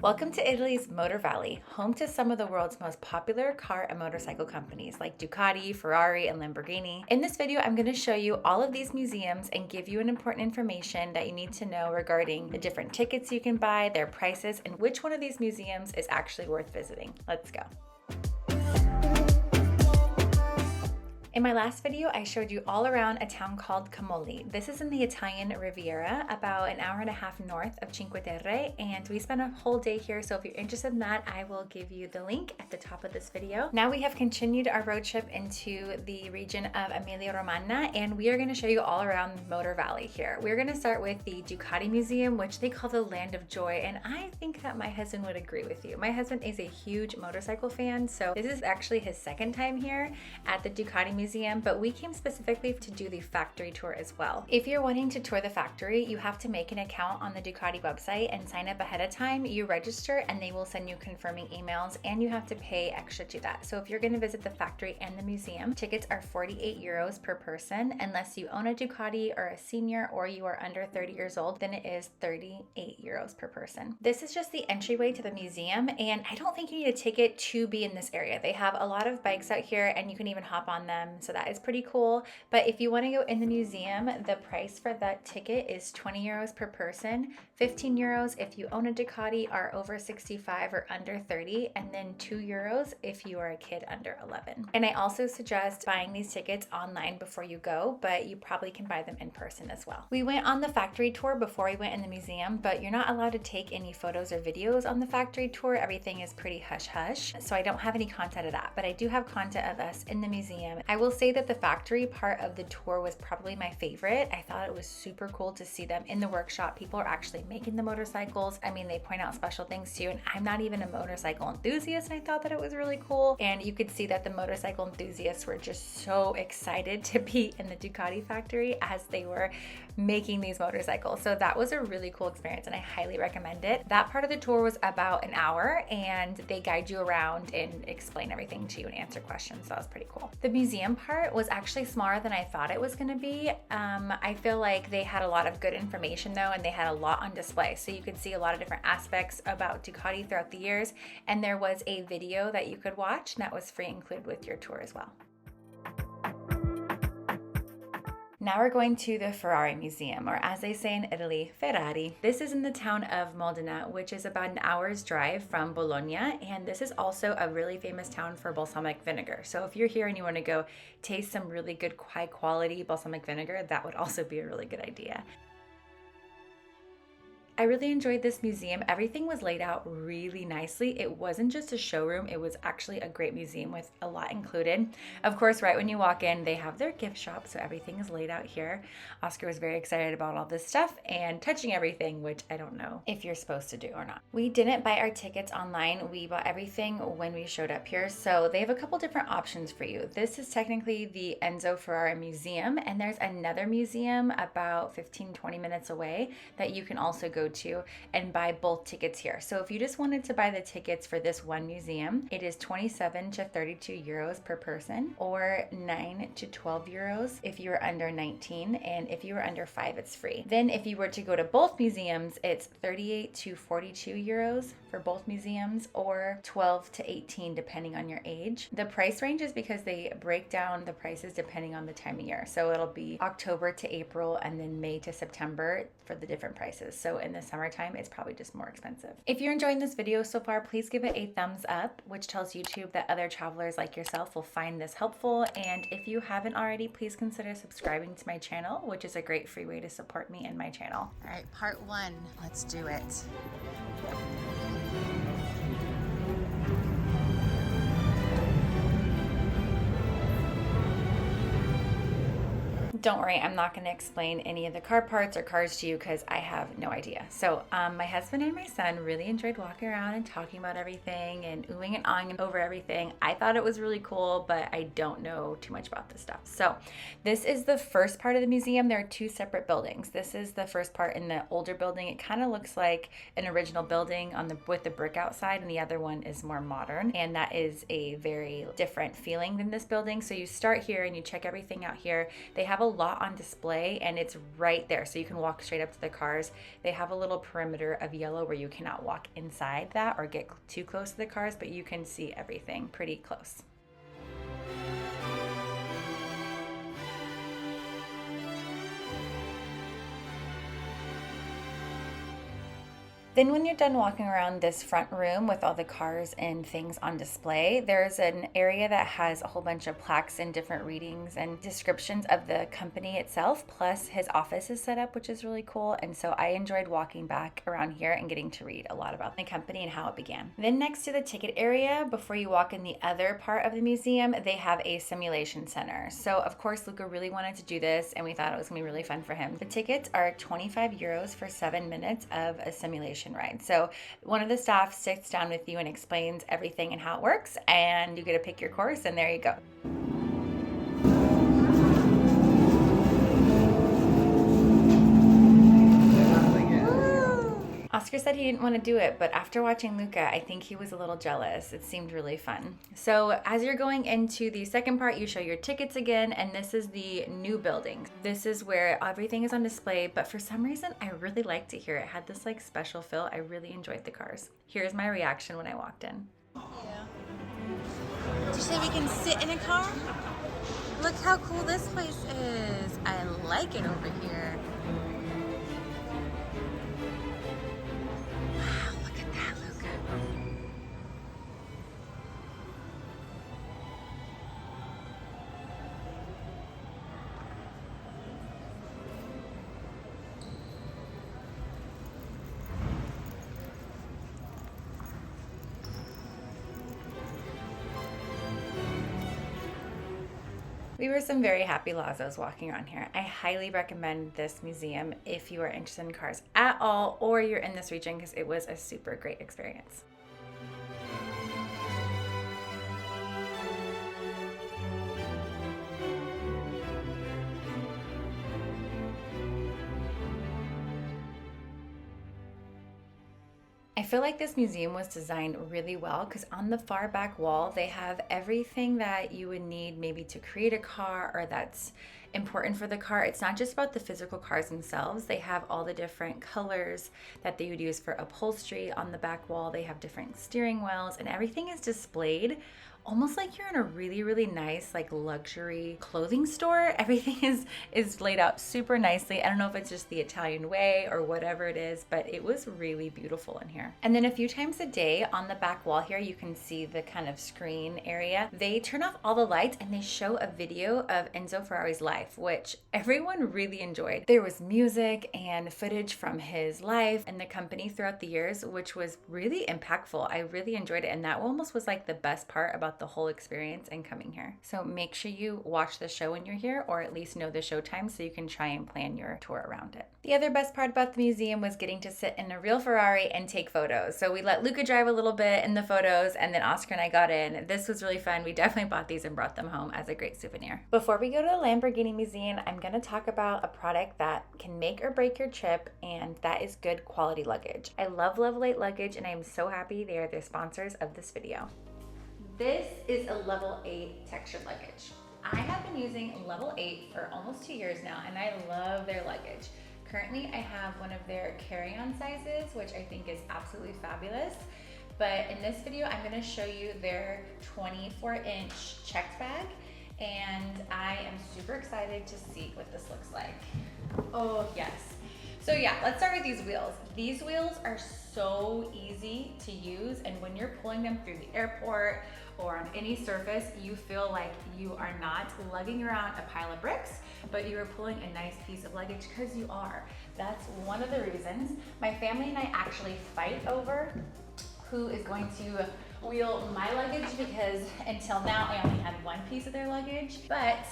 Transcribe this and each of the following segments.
Welcome to Italy's Motor Valley, home to some of the world's most popular car and motorcycle companies like Ducati, Ferrari, and Lamborghini. In this video, I'm going to show you all of these museums and give you an important information that you need to know regarding the different tickets you can buy, their prices, and which one of these museums is actually worth visiting. Let's go. In my last video, I showed you all around a town called Camoli. This is in the Italian Riviera, about an hour and a half north of Cinque Terre, and we spent a whole day here, so if you're interested in that, I will give you the link at the top of this video. Now we have continued our road trip into the region of Emilia-Romagna, and we are going to show you all around Motor Valley here. We're going to start with the Ducati Museum, which they call the Land of Joy, and I think that my husband would agree with you. My husband is a huge motorcycle fan, so this is actually his second time here at the Ducati Museum, but we came specifically to do the factory tour as well. If you're wanting to tour the factory, you have to make an account on the Ducati website and sign up ahead of time. You register and they will send you confirming emails, and you have to pay extra to that. So if you're going to visit the factory and the museum, tickets are 48 euros per person. Unless you own a Ducati or a senior or you are under 30 years old, then it is 38 euros per person. This is just the entryway to the museum, and I don't think you need a ticket to be in this area. They have a lot of bikes out here and you can even hop on them, so that is pretty cool. But if you want to go in the museum, the price for that ticket is 20 euros per person, 15 euros if you own a Ducati, are over 65 or under 30, and then 2 euros if you are a kid under 11. And I also suggest buying these tickets online before you go, but you probably can buy them in person as well. We went on the factory tour before we went in the museum, but you're not allowed to take any photos or videos on the factory tour. Everything is pretty hush-hush, so I don't have any content of that, but I do have content of us in the museum. I will say that the factory part of the tour was probably my favorite. I thought it was super cool to see them in the workshop. People are actually making the motorcycles. I mean, they point out special things too, and I'm not even a motorcycle enthusiast, and I thought that it was really cool. And you could see that the motorcycle enthusiasts were just so excited to be in the Ducati factory as they were making these motorcycles. So that was a really cool experience, and I highly recommend it. That part of the tour was about an hour, and they guide you around and explain everything to you and answer questions. So that was pretty cool. The museum part was actually smaller than I thought it was going to be. I feel like they had a lot of good information though, and they had a lot on display, so you could see a lot of different aspects about Ducati throughout the years, and there was a video that you could watch, and that was free included with your tour as well. Now we're going to the Ferrari Museum, or as they say in Italy, Ferrari. This is in the town of Modena, which is about an hour's drive from Bologna, and this is also a really famous town for balsamic vinegar. So if you're here and you want to go taste some really good, high quality balsamic vinegar, that would also be a really good idea. I really enjoyed this museum. Everything was laid out really nicely. It wasn't just a showroom, it was actually a great museum with a lot included. Of course, right when you walk in, they have their gift shop, so everything is laid out here. Oscar was very excited about all this stuff and touching everything, which I don't know if you're supposed to do or not. We didn't buy our tickets online. We bought everything when we showed up here, so they have a couple different options for you. This is technically the Enzo Ferrari Museum, and there's another museum about 15-20 minutes away that you can also go to and buy both tickets here. So if you just wanted to buy the tickets for this one museum, it is 27 to 32 euros per person, or 9 to 12 euros if you are under 19, and if you are under 5, it's free. Then if you were to go to both museums, it's 38 to 42 euros for both museums, or 12 to 18 depending on your age. The price range is because they break down the prices depending on the time of year. So it'll be October to April and then May to September for the different prices. So in the summertime, it's probably just more expensive. If you're enjoying this video so far, please give it a thumbs up, which tells YouTube that other travelers like yourself will find this helpful. And if you haven't already, please consider subscribing to my channel, which is a great free way to support me and my channel. All right, part 1, let's do it. Don't worry, I'm not going to explain any of the car parts or cars to you because I have no idea. So my husband and my son really enjoyed walking around and talking about everything and oohing and ahhing over everything. I thought it was really cool, but I don't know too much about this stuff. So this is the first part of the museum. There are 2 separate buildings. This is the first part in the older building. It kind of looks like an original building with the brick outside, and the other one is more modern, and that is a very different feeling than this building. So you start here and you check everything out here. They have a lot on display, and it's right there, so you can walk straight up to the cars. They have a little perimeter of yellow where you cannot walk inside that or get too close to the cars, but you can see everything pretty close. Then when you're done walking around this front room with all the cars and things on display, there's an area that has a whole bunch of plaques and different readings and descriptions of the company itself, plus his office is set up, which is really cool. And so I enjoyed walking back around here and getting to read a lot about the company and how it began. Then next to the ticket area, before you walk in the other part of the museum, they have a simulation center. So of course, Luca really wanted to do this, and we thought it was gonna be really fun for him. The tickets are 25 euros for 7 minutes of a simulation ride. So one of the staff sits down with you and explains everything and how it works, and you get to pick your course, and there you go. Oscar said he didn't want to do it, but after watching Luca, I think he was a little jealous. It seemed really fun. So as you're going into the second part, you show your tickets again, and this is the new building. This is where everything is on display, but for some reason, I really liked it here. It had this like special feel. I really enjoyed the cars. Here's my reaction when I walked in. Yeah. Did you say we can sit in a car? Look how cool this place is. I like it over here. We were some very happy Lazos walking around here. I highly recommend this museum if you are interested in cars at all, or you're in this region, because it was a super great experience. I feel like this museum was designed really well, because on the far back wall, they have everything that you would need maybe to create a car or that's important for the car. It's not just about the physical cars themselves. They have all the different colors that they would use for upholstery on the back wall. They have different steering wheels, and everything is displayed almost like you're in a really, really nice like luxury clothing store. Everything is laid out super nicely. I don't know if it's just the Italian way or whatever it is, but it was really beautiful in here. And then a few times a day on the back wall here, you can see the kind of screen area. They turn off all the lights and they show a video of Enzo Ferrari's life, which everyone really enjoyed. There was music and footage from his life and the company throughout the years, which was really impactful. I really enjoyed it, and that almost was like the best part about the whole experience and coming here. So make sure you watch the show when you're here, or at least know the show time so you can try and plan your tour around it. The other best part about the museum was getting to sit in a real Ferrari and take photos. So we let Luca drive a little bit in the photos, and then Oscar and I got in. This was really fun. We definitely bought these and brought them home as a great souvenir. Before we go to the Lamborghini Museum, I'm going to talk about a product that can make or break your trip, and that is good quality luggage. I love Level 8 luggage, and I am so happy they are the sponsors of this video. This is a Level 8 textured luggage. I have been using Level 8 for almost 2 years now, and I love their luggage. Currently, I have one of their carry-on sizes, which I think is absolutely fabulous. But in this video, I'm gonna show you their 24-inch checked bag, and I am super excited to see what this looks like. Oh, yes. So yeah, let's start with these wheels. These wheels are so easy to use, and when you're pulling them through the airport or on any surface, you feel like you are not lugging around a pile of bricks, but you are pulling a nice piece of luggage, because you are. That's one of the reasons. My family and I actually fight over who is going to wheel my luggage, because until now I only had one piece of their luggage, but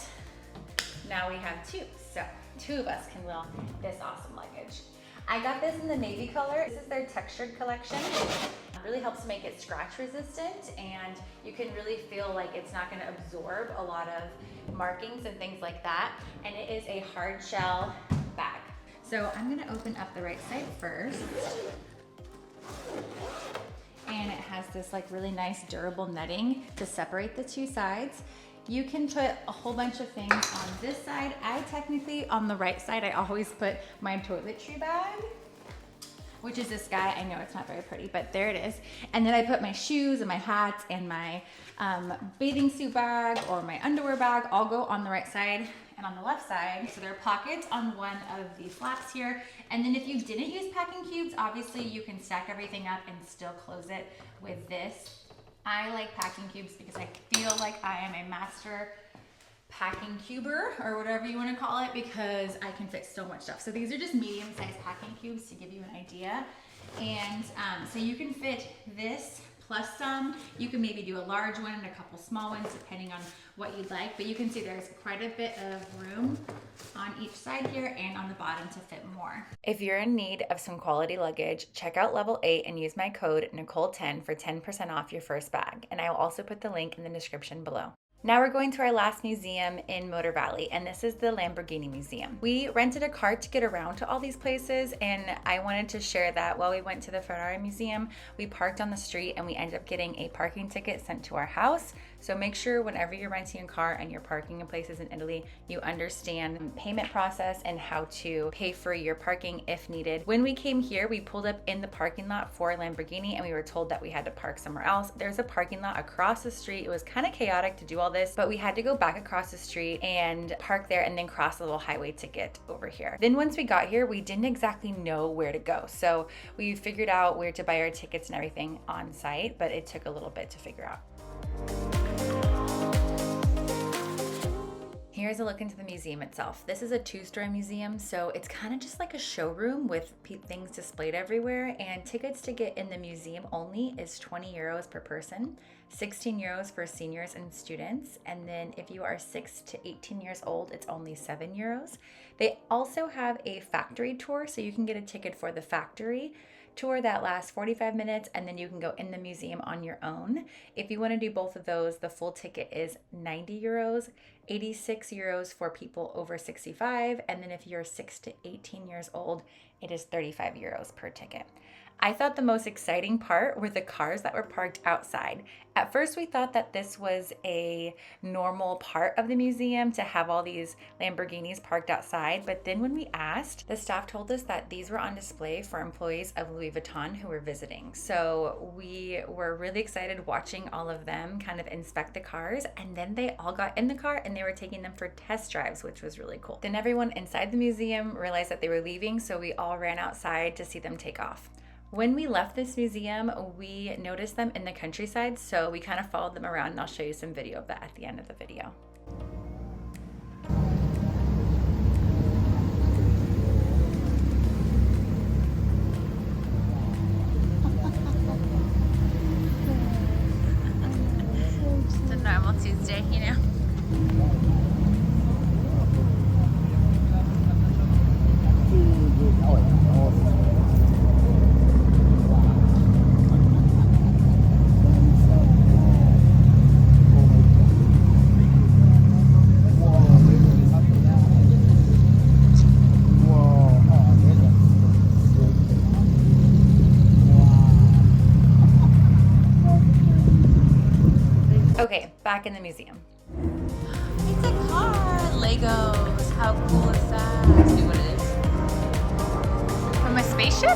now we have two. So 2 of us can wheel this awesome luggage. I got this in the navy color. This is their textured collection. It really helps make it scratch resistant, and you can really feel like it's not gonna absorb a lot of markings and things like that. And it is a hard shell bag. So I'm gonna open up the right side first. And it has this like really nice durable netting to separate the 2 sides. You can put a whole bunch of things on this side. I technically, on the right side, I always put my toiletry bag, which is this guy. I know it's not very pretty, but there it is. And then I put my shoes and my hats and my bathing suit bag or my underwear bag all go on the right side and on the left side. So there are pockets on one of the flaps here. And then if you didn't use packing cubes, obviously you can stack everything up and still close it with this. I like packing cubes because I feel like I am a master packing cuber or whatever you want to call it, because I can fit so much stuff. So these are just medium-sized packing cubes to give you an idea. And so you can fit this plus some. You can maybe do a large one and a couple small ones depending on what you'd like, but you can see there's quite a bit of room on each side here and on the bottom to fit more. If you're in need of some quality luggage, check out Level 8 and use my code Nicole10 for 10% off your first bag. And I will also put the link in the description below. Now we're going to our last museum in Motor Valley, and this is the Lamborghini Museum. We rented a car to get around to all these places, and I wanted to share that while we went to the Ferrari Museum, we parked on the street and we ended up getting a parking ticket sent to our house. So make sure whenever you're renting a car and you're parking in places in Italy, you understand the payment process and how to pay for your parking if needed. When we came here, we pulled up in the parking lot for Lamborghini and we were told that we had to park somewhere else. There's a parking lot across the street. It was kind of chaotic to do all this, but we had to go back across the street and park there and then cross the little highway to get over here. Then once we got here, we didn't exactly know where to go. So we figured out where to buy our tickets and everything on site, but it took a little bit to figure out. Here's a look into the museum itself. This is a two-story museum, so it's kind of just like a showroom with things displayed everywhere, and tickets to get in the museum only is 20 euros per person, 16 euros for seniors and students, and then if you are 6 to 18 years old, it's only 7 euros. They also have a factory tour, so you can get a ticket for the factory tour that lasts 45 minutes, and then you can go in the museum on your own. If you want to do both of those, the full ticket is 90 euros, 86 euros for people over 65, and then if you're 6 to 18 years old, it is 35 euros per ticket. I thought the most exciting part were the cars that were parked outside. At first, we thought that this was a normal part of the museum to have all these Lamborghinis parked outside, but then when we asked, the staff told us that these were on display for employees of Louis Vuitton who were visiting. So we were really excited watching all of them kind of inspect the cars, and then they all got in the car and they were taking them for test drives, which was really cool. Then everyone inside the museum realized that they were leaving, so we all ran outside to see them take off. When we left this museum, we noticed them in the countryside, so we kind of followed them around, and I'll show you some video of that at the end of the video. Just a normal Tuesday, you know? Okay, back in the museum. It's a car! Legos! How cool is that? See what it is? From a spaceship?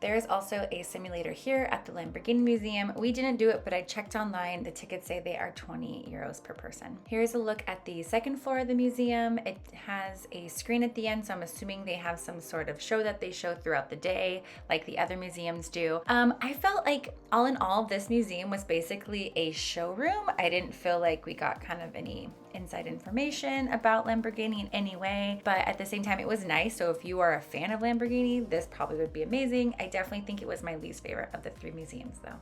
There's also a simulator here at the Lamborghini Museum. We didn't do it, but I checked online. The tickets say they are 20 euros per person. Here's a look at the second floor of the museum. It has a screen at the end, so I'm assuming they have some sort of show that they show throughout the day, like the other museums do. I felt like, all in all, this museum was basically a showroom. I didn't feel like we got kind of any inside information about Lamborghini in any way, but at the same time, it was nice. So if you are a fan of Lamborghini, this probably would be amazing. I definitely think it was my least favorite of the three museums though.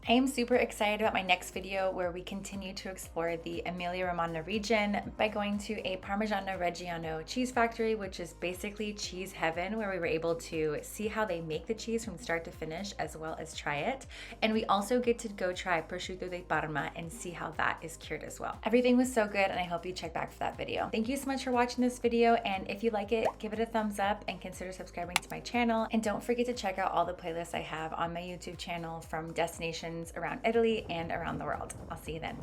I am super excited about my next video where we continue to explore the Emilia-Romagna region by going to a Parmigiano Reggiano cheese factory, which is basically cheese heaven, where we were able to see how they make the cheese from start to finish as well as try it. And we also get to go try prosciutto di Parma and see how that is cured as well. Everything was so good and I hope you check back for that video. Thank you so much for watching this video, and if you like it, give it a thumbs up and consider subscribing to my channel. And don't forget to check out all the playlists I have on my YouTube channel from destinations around Italy and around the world. I'll see you then.